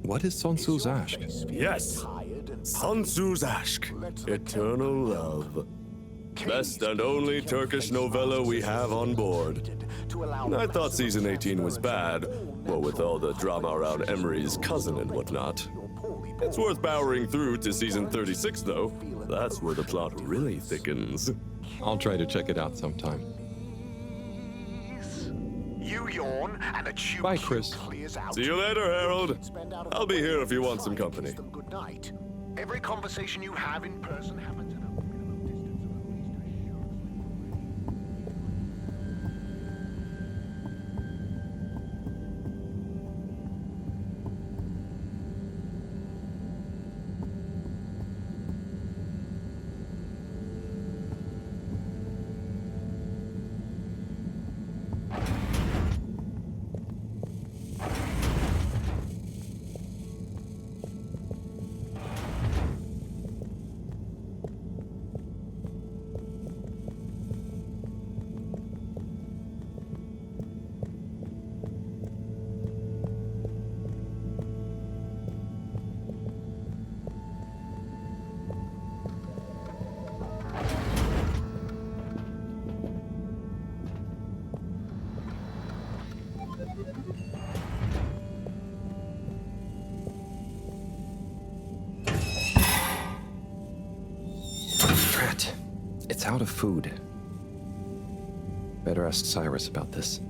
What is Sun Tzu's ask? Yes, Sun Tzu's ask, eternal love. Best and only Turkish novella we have on board. I thought season 18 was bad, well, with all the drama around Emery's cousin and whatnot. It's worth powering through to season 36, though. That's where the plot really thickens. I'll try to check it out sometime. You yawn and a tube Bye, Chris. clears out. See you later, Harold. I'll be here if you want some company. Good night. Every conversation you have in person happens in a Drat. It's out of food. Better ask Cyrus about this.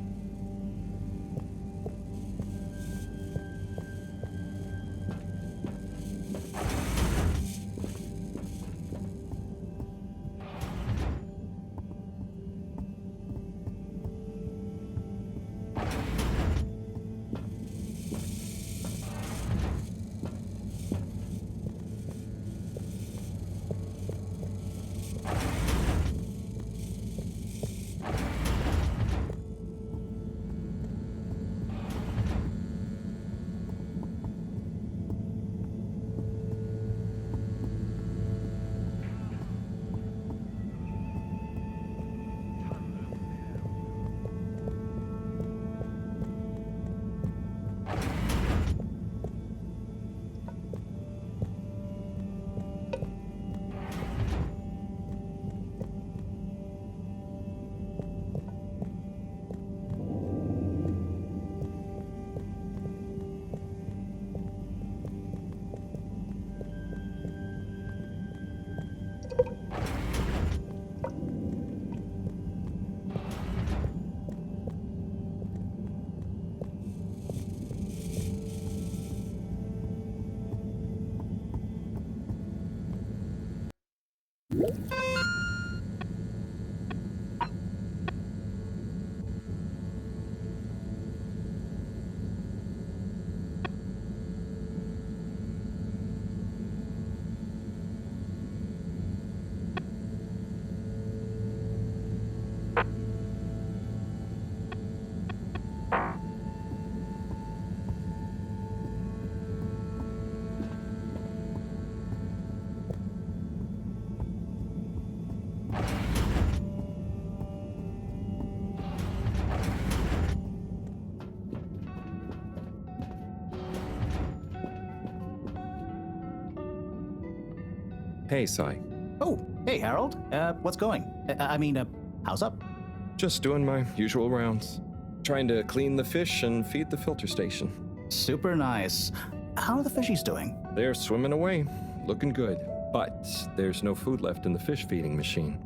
Hey, Sai. Oh, hey, Harold. What's going? How's up? Just doing my usual rounds. Trying to clean the fish and feed the filter station. Super nice. How are the fishies doing? They're swimming away, looking good. But there's no food left in the fish feeding machine.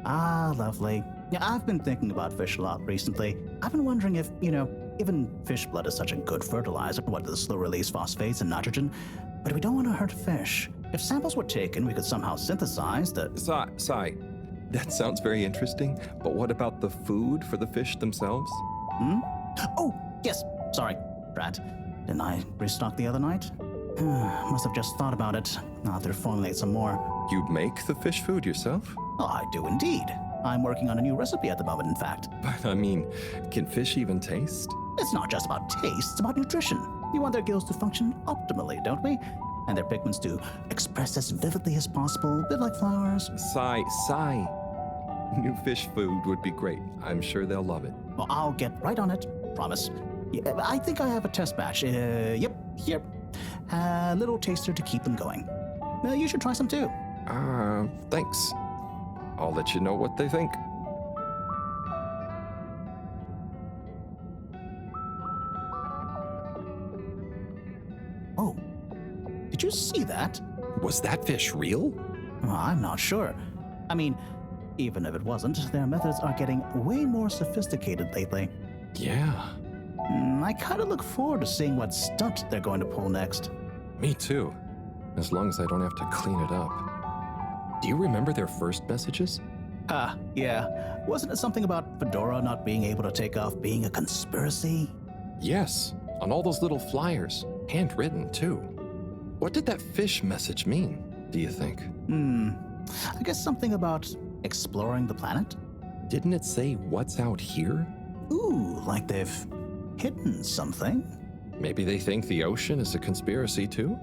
Ah, lovely. Yeah, I've been thinking about fish a lot recently. I've been wondering if, given fish blood is such a good fertilizer, what the slow-release phosphates and nitrogen, but we don't want to hurt fish. If samples were taken, we could somehow synthesize the... Sai, that sounds very interesting, but what about the food for the fish themselves? Oh, yes, sorry, Brad. Didn't I restock the other night? Must have just thought about it. I'll have to formulate some more. You make the fish food yourself? Oh, I do indeed. I'm working on a new recipe at the moment, in fact. But I mean, can fish even taste? It's not just about taste, it's about nutrition. We want their gills to function optimally, don't we? And their pigments to express as vividly as possible, a bit like flowers. Sai. New fish food would be great. I'm sure they'll love it. Well, I'll get right on it. Promise. Yeah, I think I have a test batch. Yep, here. A little taster to keep them going. You should try some too. Thanks. I'll let you know what they think. Oh, did you see that? Was that fish real? I'm not sure. I mean, even if it wasn't, their methods are getting way more sophisticated lately. Yeah, I kind of look forward to seeing what stunt they're going to pull next. me too. As long as I don't have to clean it up. Do you remember their first messages? Yeah. Wasn't it something about Fedora not being able to take off being a conspiracy? Yes, on all those little flyers, handwritten too. What did that fish message mean, do you think? I guess something about exploring the planet? Didn't it say what's out here? Ooh, like they've hidden something? Maybe they think the ocean is a conspiracy too?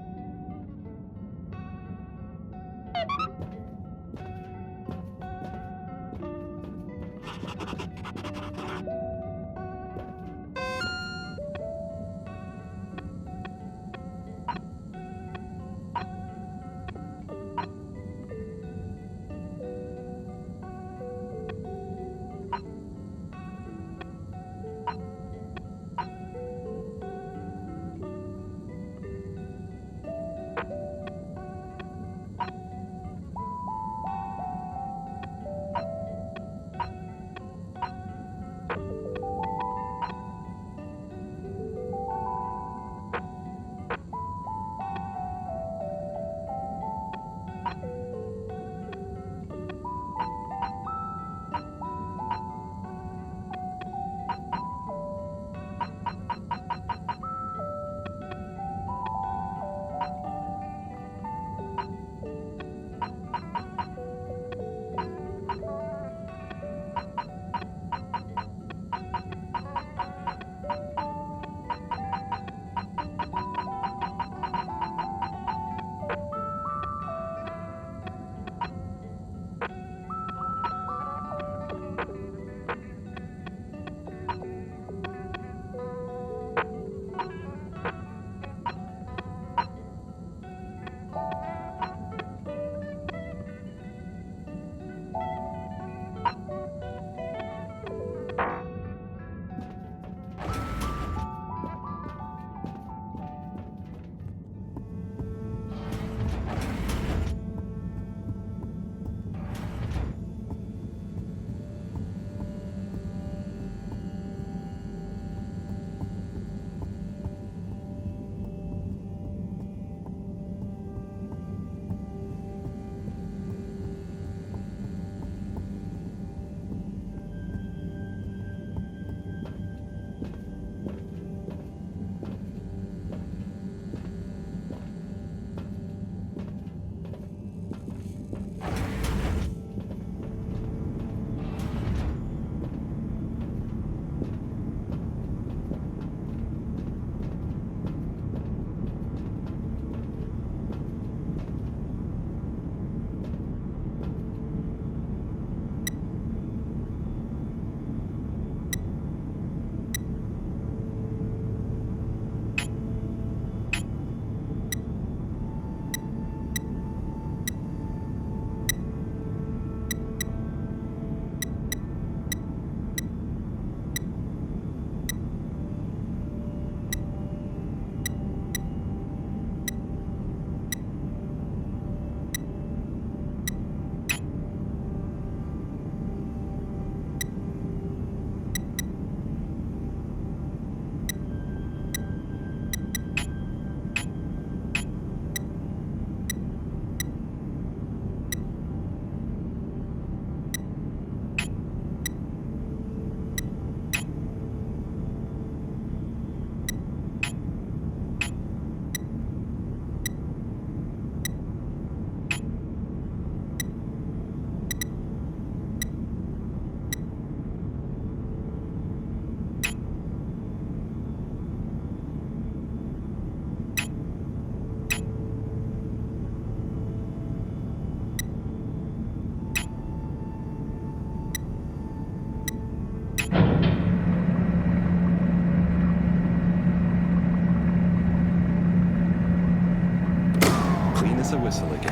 as a whistle again.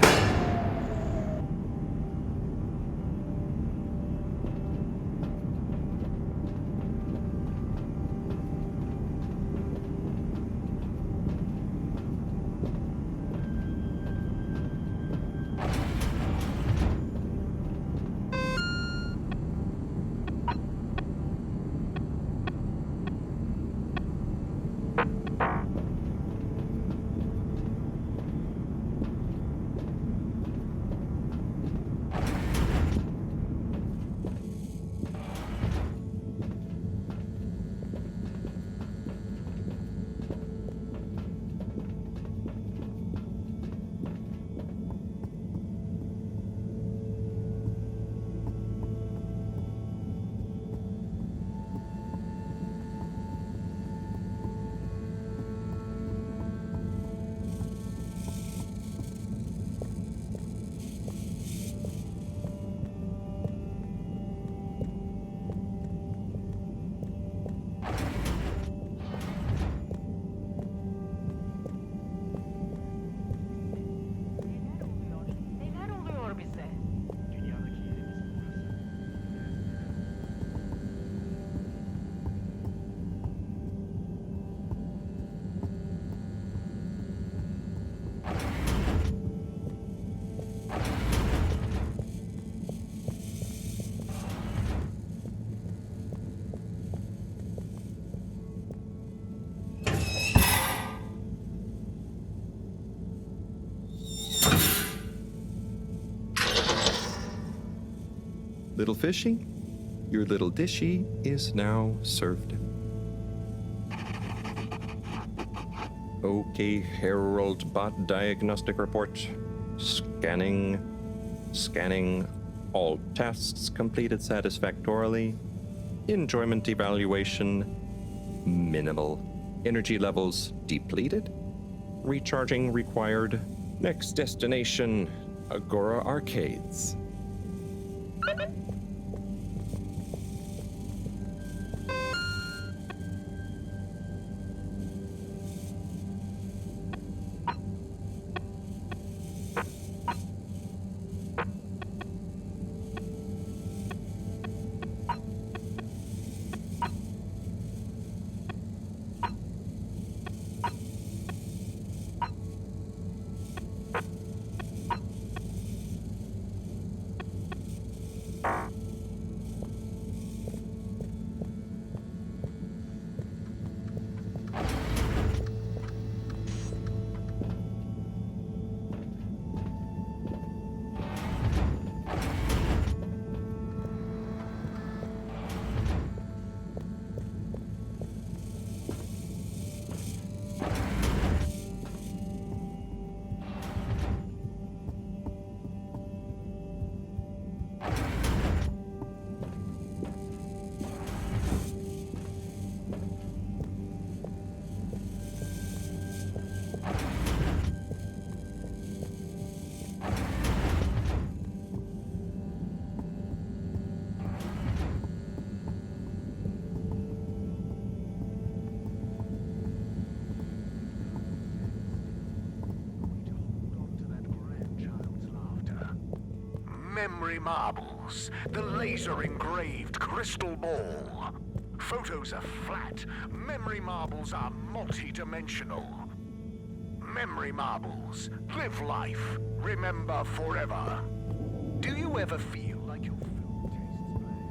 Neler oluyor bize? Little fishy, your little dishy is now served. Okay, Herald Bot Diagnostic Report. Scanning. All tests completed satisfactorily. Enjoyment evaluation minimal. Energy levels depleted. Recharging required. Next destination, Agora Arcades. Memory marbles, the laser engraved crystal ball. Photos are flat. Memory marbles are multi-dimensional. Memory marbles. Live life. Remember forever. Do you ever feel like your food tastes bland?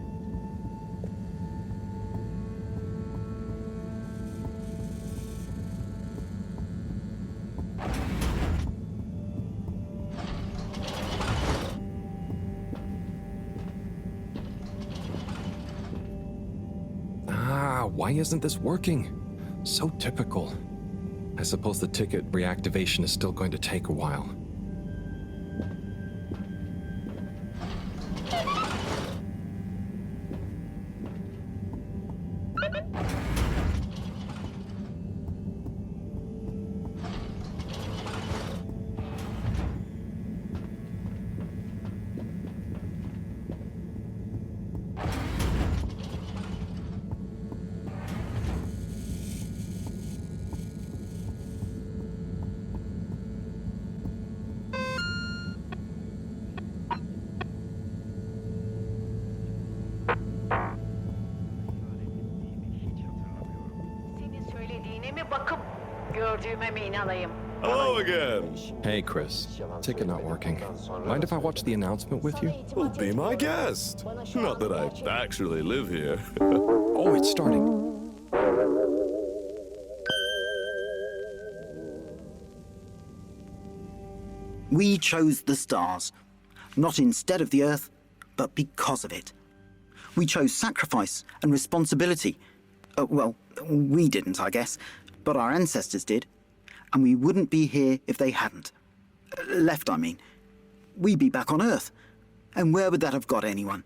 Why isn't this working? So typical. I suppose the ticket reactivation is still going to take a while. Gördüğüme mi inanayım? Hello again. Hey, Chris. Ticket not working. Mind if I watch the announcement with you? Well, be my guest. Not that I actually live here. Oh, it's starting. We chose the stars, not instead of the Earth, but because of it. We chose sacrifice and responsibility. Well, we didn't, I guess, but our ancestors did. And we wouldn't be here if they hadn't. Left, I mean. We'd be back on Earth. And where would that have got anyone?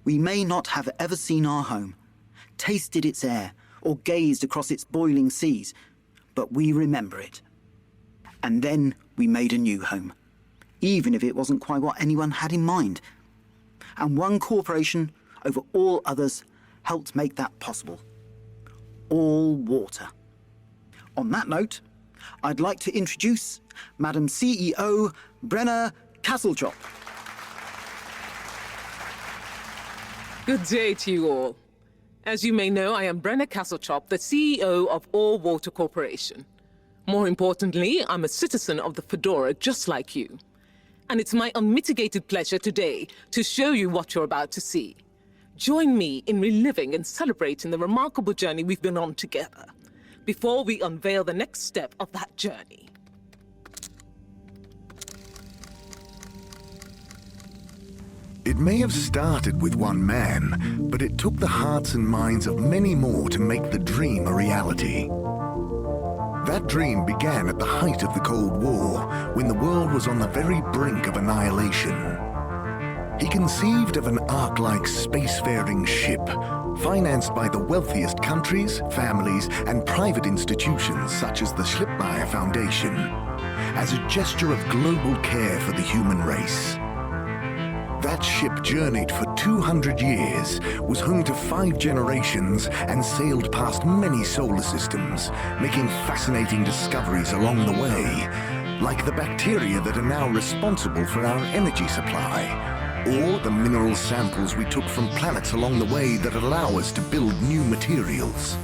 We may not have ever seen our home, tasted its air, or gazed across its boiling seas, but we remember it. And then we made a new home, even if it wasn't quite what anyone had in mind. And one corporation over all others helped make that possible. All water. On that note, I'd like to introduce Madam CEO Brenna Castletop. Good day to you all. As you may know, I am Brenna Castletop, the CEO of All Water Corporation. More importantly, I'm a citizen of the Fedora just like you. And it's my unmitigated pleasure today to show you what you're about to see. Join me in reliving and celebrating the remarkable journey we've been on together, before we unveil the next step of that journey. It may have started with one man, but it took the hearts and minds of many more to make the dream a reality. That dream began at the height of the Cold War, when the world was on the very brink of annihilation. He conceived of an Ark-like spacefaring ship, financed by the wealthiest countries, families, and private institutions such as the Schlippmeier Foundation, as a gesture of global care for the human race. That ship journeyed for 200 years, was home to 5 generations, and sailed past many solar systems, making fascinating discoveries along the way, like the bacteria that are now responsible for our energy supply, or the mineral samples we took from planets along the way that allow us to build new materials.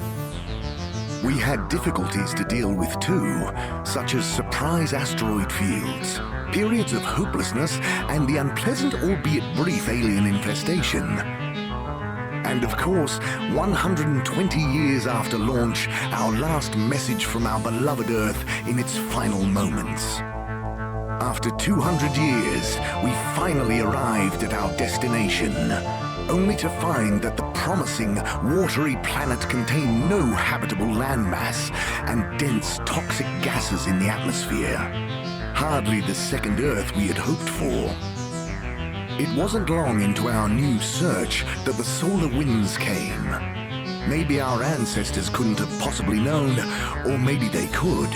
We had difficulties to deal with too, such as surprise asteroid fields, periods of hopelessness, and the unpleasant albeit brief alien infestation. And of course, 120 years after launch, our last message from our beloved Earth in its final moments. After 200 years, we finally arrived at our destination, only to find that the promising, watery planet contained no habitable landmass and dense, toxic gases in the atmosphere. Hardly the second Earth we had hoped for. It wasn't long into our new search that the solar winds came. Maybe our ancestors couldn't have possibly known, or maybe they could,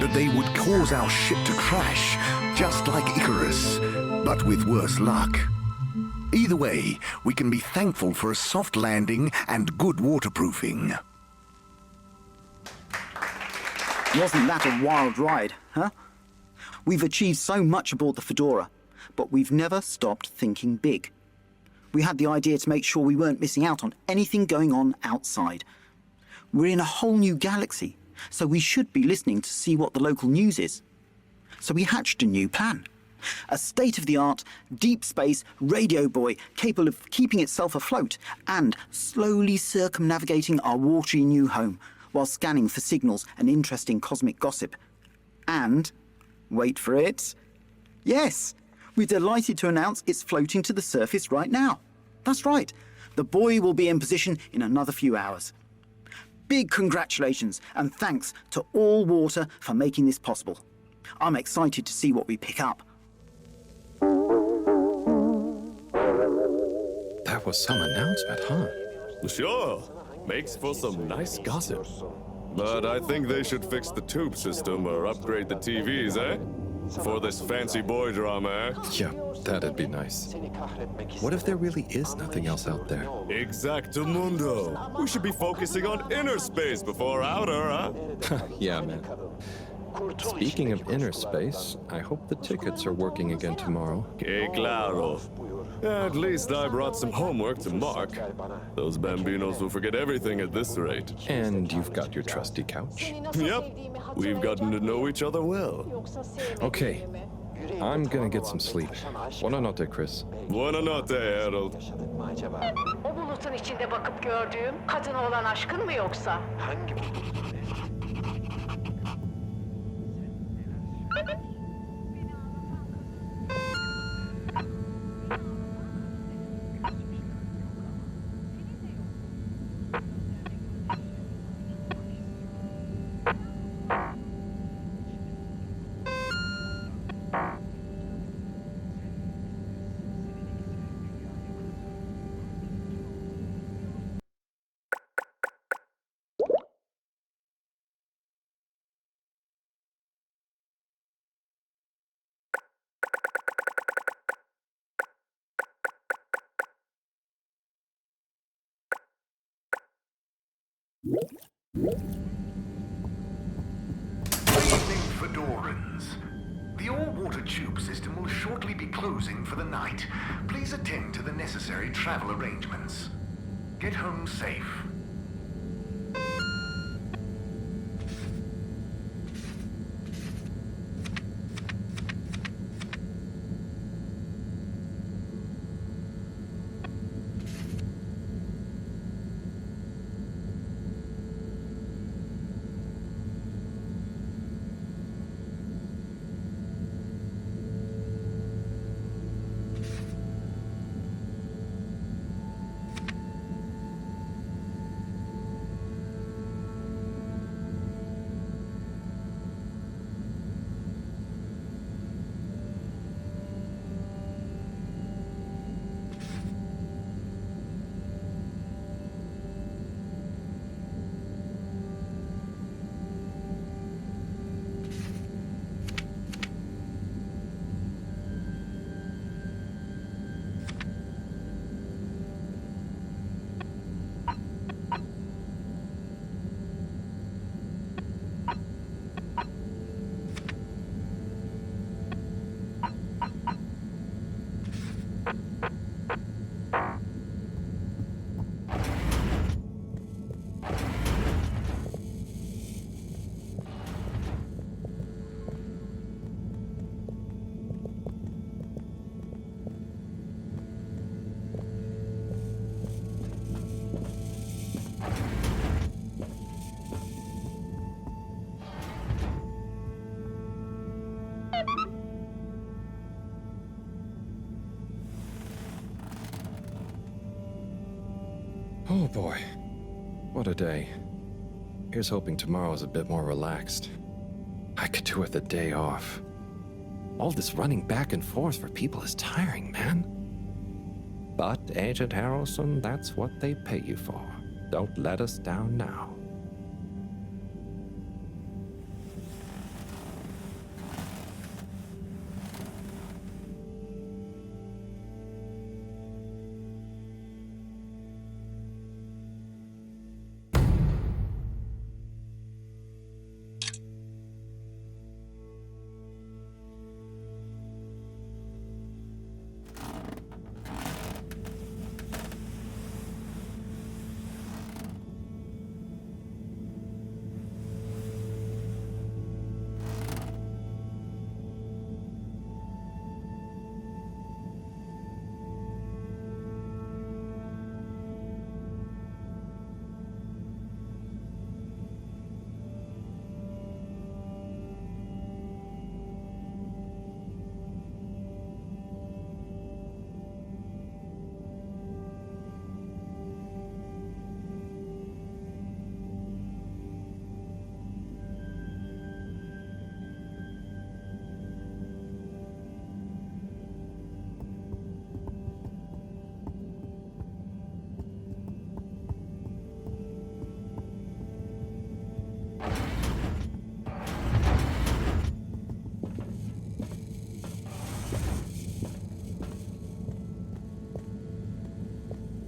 that they would cause our ship to crash, just like Icarus, but with worse luck. Either way, we can be thankful for a soft landing and good waterproofing. Wasn't that a wild ride, huh? We've achieved so much aboard the Fedora, but we've never stopped thinking big. We had the idea to make sure we weren't missing out on anything going on outside. We're in a whole new galaxy, so we should be listening to see what the local news is. So we hatched a new plan. A state-of-the-art, deep space radio buoy capable of keeping itself afloat and slowly circumnavigating our watery new home while scanning for signals and interesting cosmic gossip. And, wait for it, yes, we're delighted to announce it's floating to the surface right now. That's right, the buoy will be in position in another few hours. Big congratulations and thanks to All Water for making this possible. I'm excited to see what we pick up. That was some announcement, huh? Sure, makes for some nice gossip. But I think they should fix the tube system or upgrade the TVs, eh? For this fancy boy drama, eh? Yeah, that'd be nice. What if there really is nothing else out there? Exactamundo. We should be focusing on inner space before outer, huh? Yeah, man. Speaking of inner space, I hope the tickets are working again tomorrow. Que claro. At least I brought some homework to mark. Those bambinos will forget everything at this rate. And you've got your trusty couch. Yep, we've gotten to know each other well. Okay, I'm gonna get some sleep. Buona notte, Chris. Buona notte, Harold. O bulutun içinde bakıp gördüğüm kadına olan aşkın mı yoksa? Good evening, Fedorans. The all-water tube system will shortly be closing for the night. Please attend to the necessary travel arrangements. Get home safe. Oh boy, what a day. Here's hoping tomorrow's a bit more relaxed. I could do with a day off. All this running back and forth for people is tiring, man. But, Agent Harrelson, that's what they pay you for. Don't let us down now.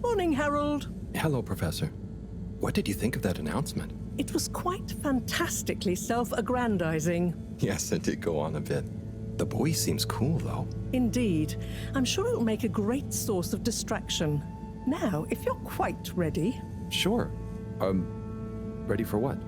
Morning, Harold. Hello, Professor. What did you think of that announcement? It was quite fantastically self-aggrandizing. Yes, it did go on a bit. The boy seems cool, though. Indeed. I'm sure it'll make a great source of distraction. Now, if you're quite ready, Sure. Ready for what?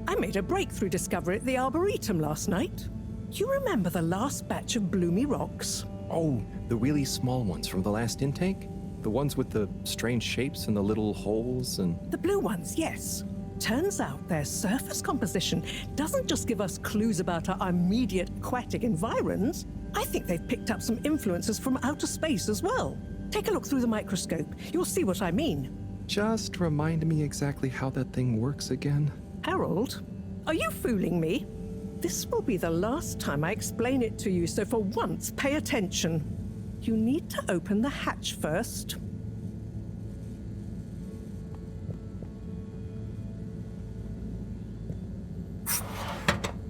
I made a breakthrough discovery at the Arboretum last night. Do you remember the last batch of bloomy rocks? Oh, the really small ones from the last intake? The ones with the strange shapes and the little holes and... The blue ones, yes. Turns out their surface composition doesn't just give us clues about our immediate aquatic environs. I think they've picked up some influences from outer space as well. Take a look through the microscope. You'll see what I mean. Just remind me exactly how that thing works again. Harold, are you fooling me? This will be the last time I explain it to you, so for once, pay attention. You need to open the hatch first.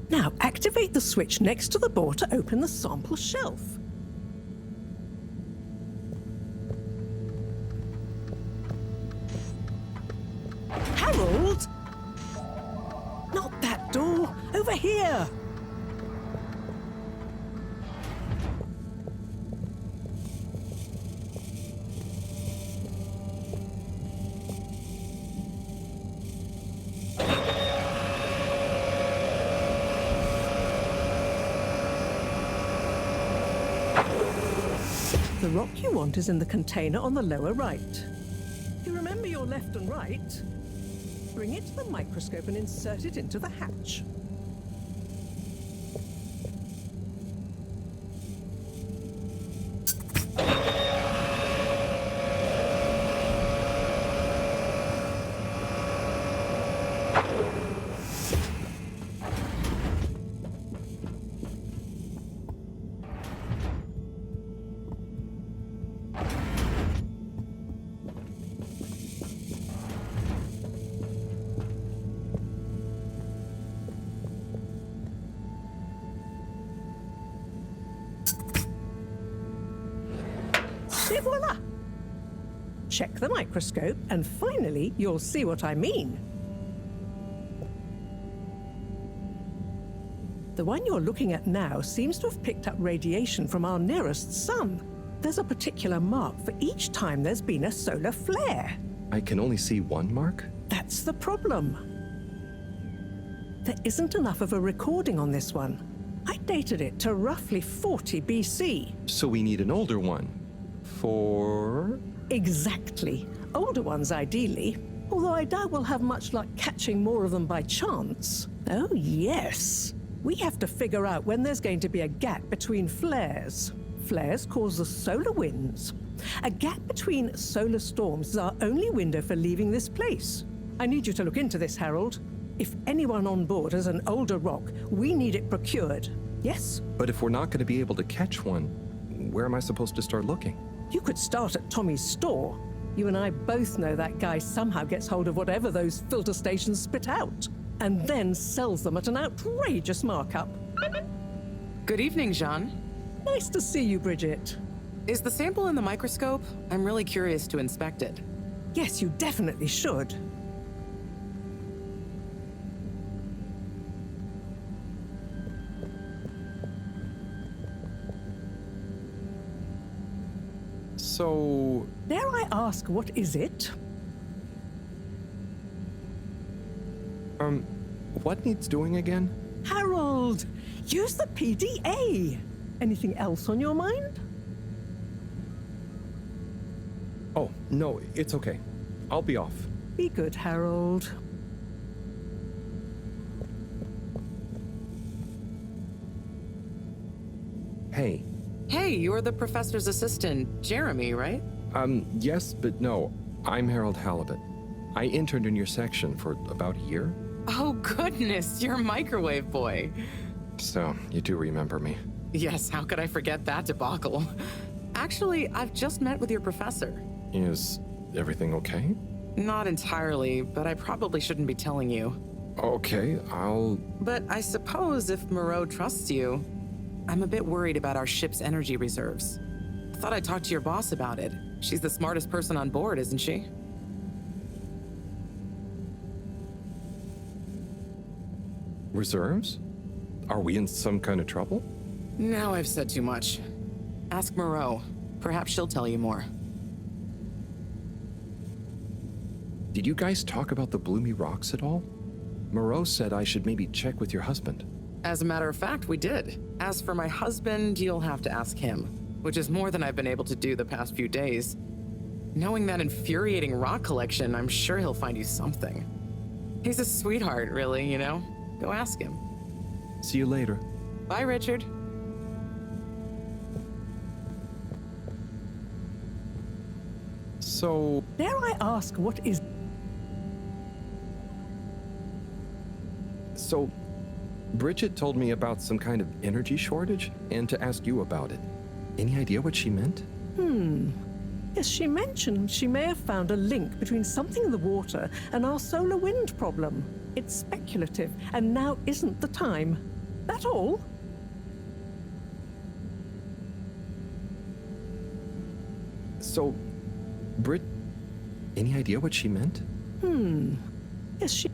Now, activate the switch next to the board to open the sample shelf. Harold! Not that door! Over here! The rock you want is in the container on the lower right. You remember your left and right? Bring it to the microscope and insert it into the hatch. Et voila! Check the microscope, and finally, you'll see what I mean. The one you're looking at now seems to have picked up radiation from our nearest sun. There's a particular mark for each time there's been a solar flare. I can only see one mark? That's the problem. There isn't enough of a recording on this one. I dated it to roughly 40 BC. So we need an older one. For... Exactly. Older ones, ideally. Although I doubt we'll have much luck catching more of them by chance. Oh, yes. We have to figure out when there's going to be a gap between flares. Flares cause the solar winds. A gap between solar storms is our only window for leaving this place. I need you to look into this, Harold. If anyone on board has an older rock, we need it procured. Yes? But if we're not going to be able to catch one, where am I supposed to start looking? You could start at Tommy's store. You and I both know that guy somehow gets hold of whatever those filter stations spit out, and then sells them at an outrageous markup. Good evening, Jean. Nice to see you, Bridget. Is the sample in the microscope? I'm really curious to inspect it. Yes, you definitely should. So... Dare I ask, what is it? What needs doing again? Harold, use the PDA. Anything else on your mind? Oh, no, it's okay. I'll be off. Be good, Harold. Hey. Hey, you're the professor's assistant, Jeremy, right? Yes, but no. I'm Harold Halibut. I interned in your section for about a year. Oh, goodness, you're a microwave boy. So, you do remember me. Yes, how could I forget that debacle? Actually, I've just met with your professor. Is everything okay? Not entirely, but I probably shouldn't be telling you. Okay, I'll... But I suppose if Moreau trusts you, I'm a bit worried about our ship's energy reserves. Thought I'd talk to your boss about it. She's the smartest person on board, isn't she? Reserves? Are we in some kind of trouble? Now I've said too much. Ask Moreau. Perhaps she'll tell you more. Did you guys talk about the Bloomy Rocks at all? Moreau said I should maybe check with your husband. As a matter of fact, we did. As for my husband, you'll have to ask him, which is more than I've been able to do the past few days. Knowing that infuriating rock collection, I'm sure he'll find you something. He's a sweetheart, really, you know? Go ask him. See you later. Bye, Richard. So, Dare I ask what is... Bridget told me about some kind of energy shortage and to ask you about it. Any idea what she meant? Yes, she mentioned she may have found a link between something in the water and our solar wind problem. It's speculative, and now isn't the time. That all? So, any idea what she meant? Yes,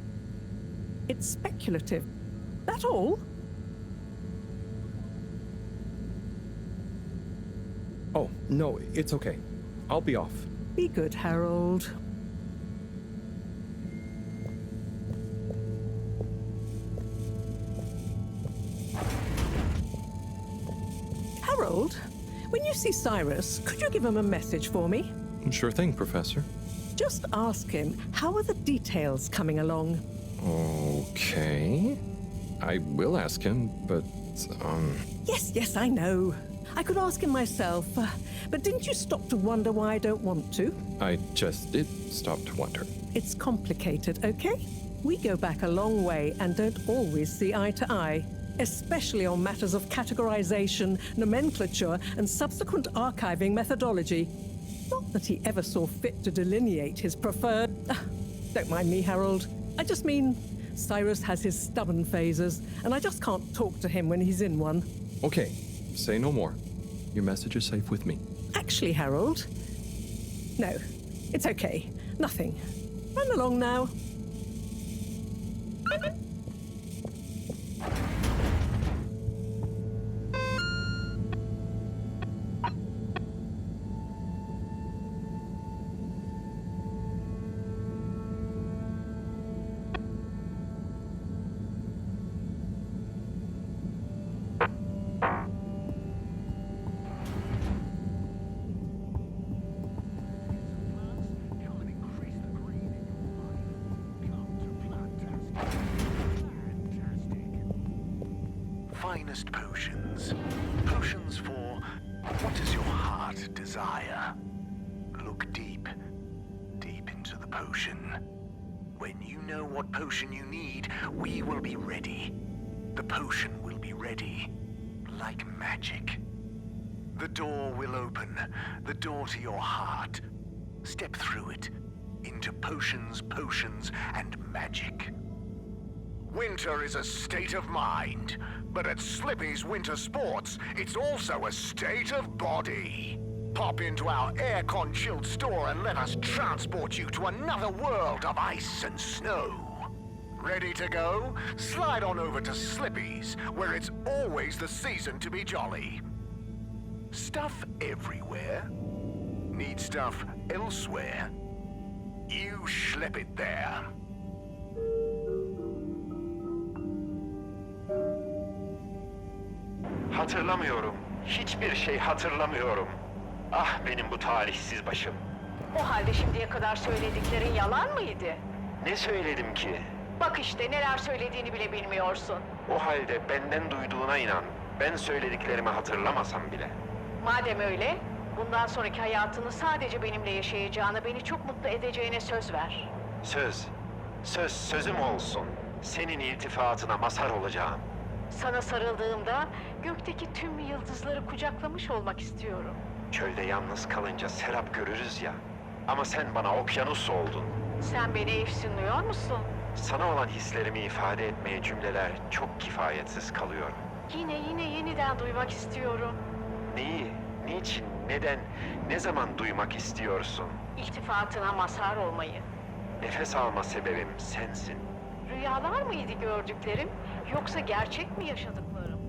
it's speculative. That all? Oh, no, it's okay. I'll be off. Be good, Harold. Harold, when you see Cyrus, could you give him a message for me? Sure thing, Professor. Just ask him, how are the details coming along? Okay. I will ask him, but, Yes, I know. I could ask him myself, but didn't you stop to wonder why I don't want to? I just did stop to wonder. It's complicated, okay? We go back a long way and don't always see eye to eye, especially on matters of categorization, nomenclature, and subsequent archiving methodology. Not that he ever saw fit to delineate his preferred... Don't mind me, Harold. I just mean, Cyrus has his stubborn phases, and I just can't talk to him when he's in one. Okay, say no more. Your message is safe with me. Actually, Harold... No, it's okay. Nothing. Run along now. Finest potions. Potions for what does your heart desire? Look deep, deep into the potion. When you know what potion you need, we will be ready. The potion will be ready, like magic. The door will open, the door to your heart. Step through it, into potions, and magic. Winter is a state of mind, but at Slippy's Winter Sports, it's also a state of body. Pop into our air-con-chilled store and let us transport you to another world of ice and snow. Ready to go? Slide on over to Slippy's, where it's always the season to be jolly. Stuff everywhere? Need stuff elsewhere? You slip it there. Hatırlamıyorum. Hiçbir şey hatırlamıyorum. Ah benim bu talihsiz başım. O halde şimdiye kadar söylediklerin yalan mıydı? Ne söyledim ki? Bak işte neler söylediğini bile bilmiyorsun. O halde benden duyduğuna inan. Ben söylediklerimi hatırlamasam bile. Madem öyle, bundan sonraki hayatını sadece benimle yaşayacağına, beni çok mutlu edeceğine söz ver. Sözüm olsun. Senin iltifatına mazhar olacağım. Sana sarıldığımda gökteki tüm yıldızları kucaklamış olmak istiyorum. Çölde yalnız kalınca serap görürüz ya. Ama sen bana okyanus oldun. Sen beni efsunluyor musun? Sana olan hislerimi ifade etmeye cümleler çok kifayetsiz kalıyor. Yine yeniden duymak istiyorum. Neyi, niçin, neden, ne zaman duymak istiyorsun? İltifatına mazhar olmayı. Nefes alma sebebim sensin. Rüyalar mıydı gördüklerim, yoksa gerçek mi yaşadıklarım?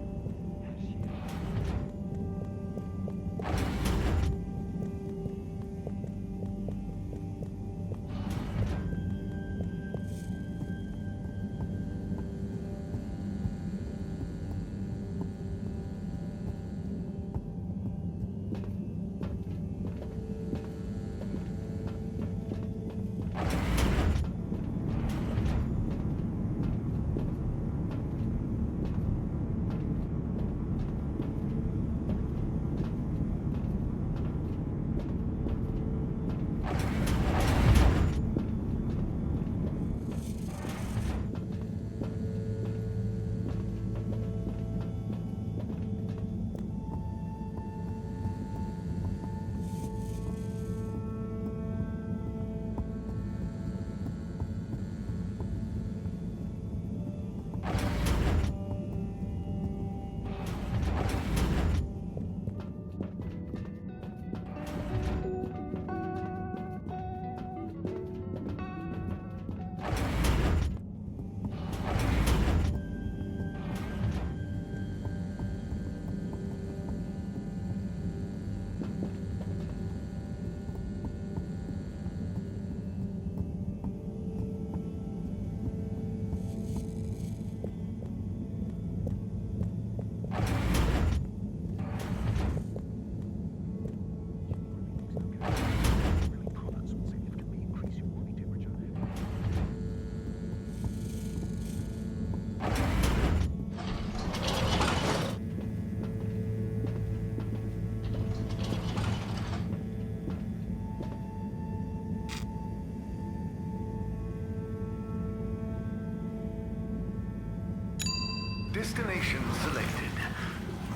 Destination selected.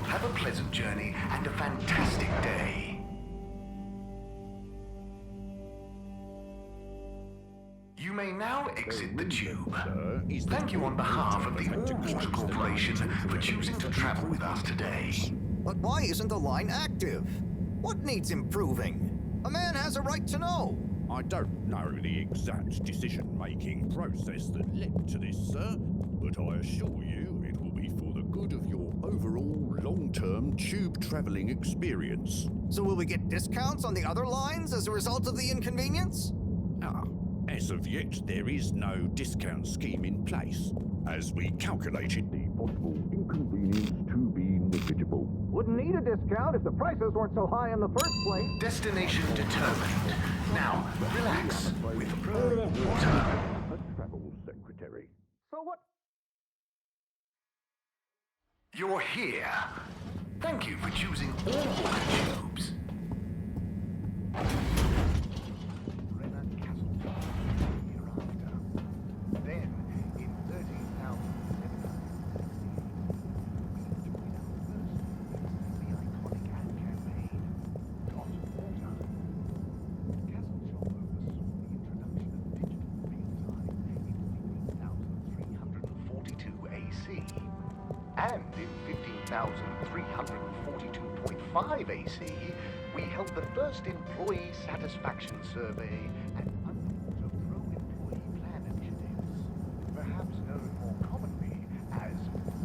Have a pleasant journey and a fantastic day. You may now exit the tube. Thank you on behalf of the All-Water Corporation for choosing to travel with us today. But why isn't the line active? What needs improving? A man has a right to know. I don't know the exact decision-making process that led to this, sir, but I assure you it will be for the good of your overall long-term tube travelling experience. So will we get discounts on the other lines as a result of the inconvenience? As of yet, there is no discount scheme in place, as we calculated the possible inconvenience to be negligible. Wouldn't need a discount if the prices weren't so high in the first place. Destination determined. Now, relax with water. A travel secretary. So what? You're here. Thank you for choosing all water tubes. Then, in 13,000 the iconic ad campaign, Got Water. Castle Shop oversaw the introduction of digital real-time in 15,342 AC. And in 15,342.5 AC, we held the first employee satisfaction survey and underwater pro-employee plan initiatives, perhaps known more commonly as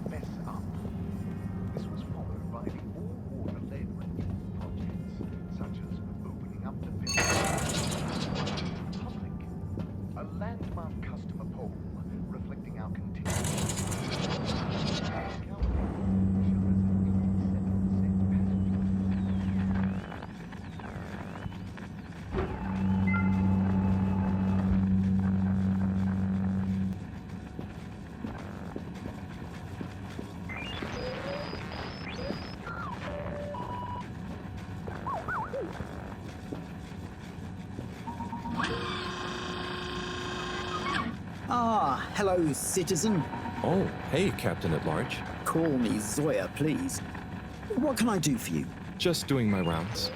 Mess Up. This was followed by the all-water-led renewal projects, such as opening up to public, a landmark customer poll reflecting our continued Ah, hello, citizen. Oh, hey, Captain at Large. Call me Zoya, please. What can I do for you? Just doing my rounds.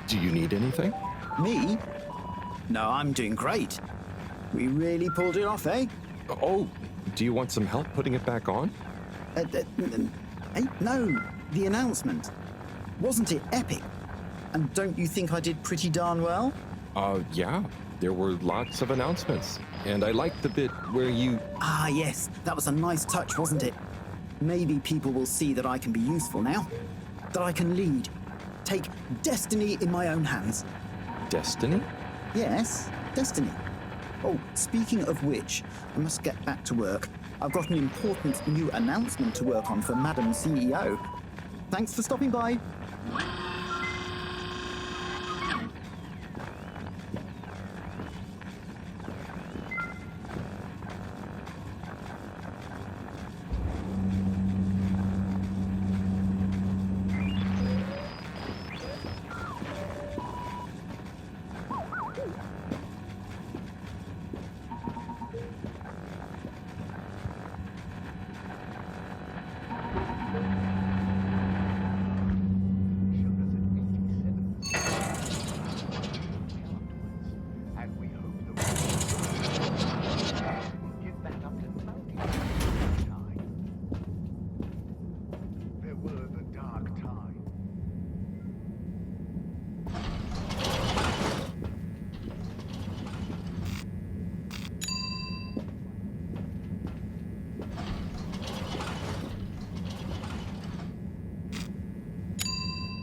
Do you need anything? Me? No, I'm doing great. We really pulled it off, eh? Oh, do you want some help putting it back on? No, the announcement. Wasn't it epic? And don't you think I did pretty darn well? Yeah. There were lots of announcements. And I liked the bit where you... Ah, yes, that was a nice touch, wasn't it? Maybe people will see that I can be useful now. That I can lead. Take destiny in my own hands. Destiny? Yes, destiny. Oh, speaking of which, I must get back to work. I've got an important new announcement to work on for Madam CEO. Thanks for stopping by.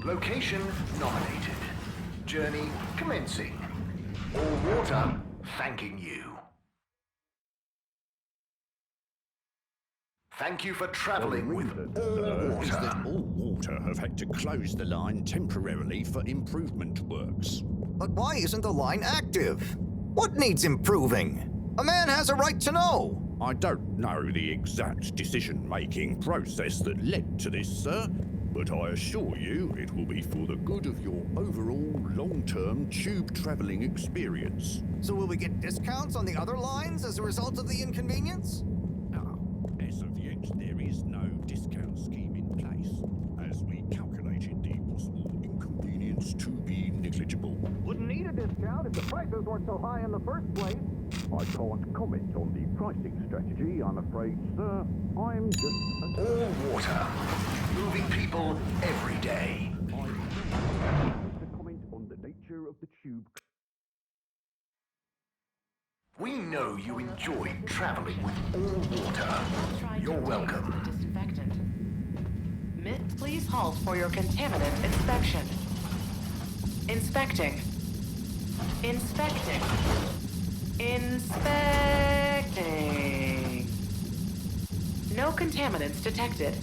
Location nominated. Journey commencing. All water thanking you. Thank you for traveling with All Is that Water. All Water have had to close the line temporarily for improvement works. But why isn't the line active? What needs improving? A man has a right to know. I don't know the exact decision-making process that led to this, sir, but I assure you it will be for the good of your overall long-term tube travelling experience. So will we get discounts on the other lines as a result of the inconvenience? As of yet, there is no If the prices weren't so high in the first place. I can't comment on the pricing strategy, I'm afraid, sir. I'm just... All water. Moving people every day. to comment on the nature of the tube... We know you enjoy traveling with all water. You're welcome. Disinfectant. Please halt for your contaminant inspection. Inspecting. Inspecting. Inspecting. No contaminants detected.